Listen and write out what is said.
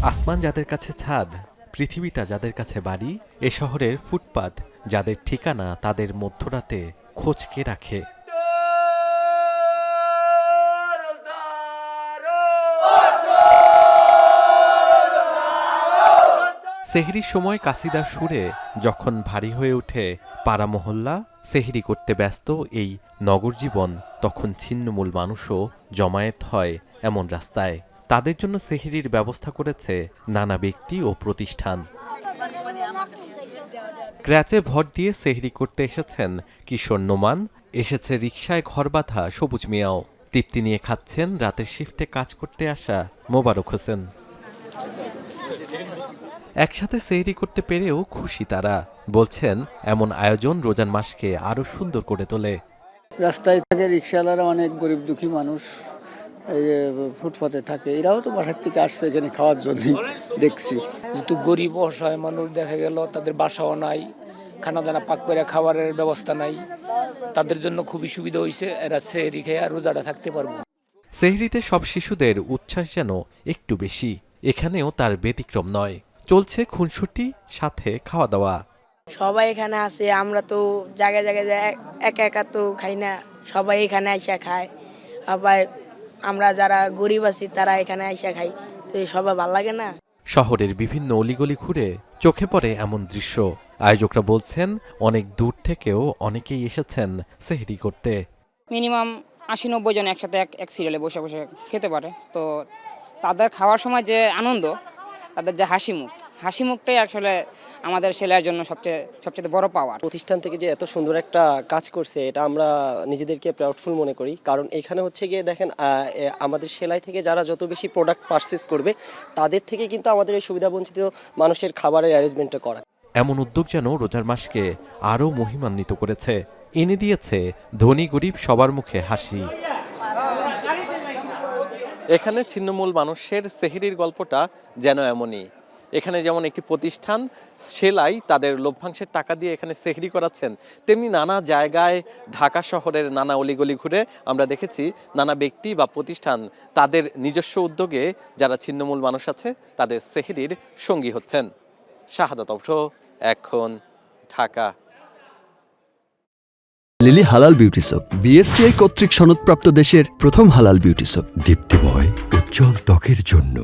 আসমান যাদের কাছে ছাদ, পৃথিবীটা যাদের কাছে বাড়ি, এ শহরের ফুটপাত যাদের ঠিকানা, তাদের মধ্যরাতে খোঁজ কে রাখে? সেহরির সময় কাসিদার সুরে যখন ভারী হয়ে ওঠে পাড়া মহল্লা, সেহরি করতে ব্যস্ত এই নগর জীবন, তখন ছিন্নমূল মানুষও জমায়েত হয় এমন রাস্তায়। তাদের জন্য সেহরির ব্যবস্থা করেছে নানা ব্যক্তি ও প্রতিষ্ঠান। ক্র্যাচে ভর দিয়ে সেহরি করতে এসেছেন কিশোর নোমান, এসেছে রিকশায় ঘর বাঁধা সবুজ মিয়াও। তৃপ্তি নিয়ে খাচ্ছেন রাতের শিফটে কাজ করতে আসা মোবারক হোসেন। একসাথে সেহরি করতে পেরেও খুশি তারা। বলছেন এমন আয়োজন রোজান মাসকে আরো সুন্দর করে তোলে। রাস্তায় থাকে রিকশাওয়ালারা, অনেক গরিব দুঃখী মানুষ এই যে ফুটপাতে থাকে, এরাও তো বাসার থেকে আসছে এখানে খাওয়ার জন্য দেখছি। যেহেতু গরিব অসহায় মানুষ দেখা গেল তাদের বাসাও নাই, খানা দানা পাক করে খাবারের ব্যবস্থা নাই, তাদের জন্য খুবই সুবিধা হয়েছে। এরা সেহরি খেয়ে রোজাটা থাকতে পারবো। সেহরিতে সব শিশুদের উচ্ছ্বাস যেন একটু বেশি, এখানেও তার ব্যতিক্রম নয়। চলছে খুনসুটি, সাথে খাওয়া দাওয়া। সবাই এখানে আসে, আমরা তো জায়গায় জায়গায় একা একা তো খাই না, সবাই এখানে আইসা খায়। আবার আমরা যারা গরিব আছি তারা এখানে আইসা খাই, তো সবাই ভালো লাগে না? শহরের বিভিন্ন অলিগলি ঘুরে চোখে পড়ে এমন দৃশ্য। আয়োজকরা বলছেন অনেক দূর থেকেও অনেকেই এসেছেন সেহরি করতে। মিনিমাম ৮০-৯০ জন একসাথে এক সিরিয়ালে বসে বসে খেতে পারে। তো তাদের খাওয়ার সময় যে আনন্দ, তাদের যে হাসি মুখটাই আসলে আমাদের সেলাইয়ের জন্য সবচেয়ে বড় পাওয়ার। প্রতিষ্ঠান থেকে যে এত সুন্দর একটা কাজ করছে, এটা আমরা নিজেদেরকে প্রাউডফুল মনে করি। কারণ এখানে হচ্ছে গিয়ে দেখেন, আমাদের সেলাই থেকে যারা যত বেশি প্রোডাক্ট পারচেস করবে, তাদের থেকে কিন্তু আমাদের এই সুবিধাবঞ্চিত মানুষের খাবারের অ্যারেঞ্জমেন্টটা করা। এমন উদ্যোগ যেন রোজার মাসকে আরও মহিমান্বিত করেছে, এনে দিয়েছে ধনী গরিব সবার মুখে হাসি। এখানে ছিন্নমূল মানুষের সেহরির গল্পটা যেন এমনই। এখানে যেমন একটি প্রতিষ্ঠান সেলাই তাদের লভ্যাংশের টাকা দিয়ে এখানে সেহরি করাচ্ছেন, তেমনি নানা জায়গায় ঢাকা শহরের নানা অলিগলি ঘুরে আমরা দেখেছি নানা ব্যক্তি বা প্রতিষ্ঠান তাদের নিজস্ব উদ্যোগে যারা ছিন্নমূল মানুষ আছে তাদের সেহরির সঙ্গী হচ্ছেন। শাহাদাত অবশ্য এখন ঢাকা। লিলি হালাল বিউটি সোপ, বিএসটিআই কর্তৃক সনদপ্রাপ্ত দেশের প্রথম হালাল বিউটি সোপ। দীপ্তিময় উজ্জ্বল ত্বকের জন্য।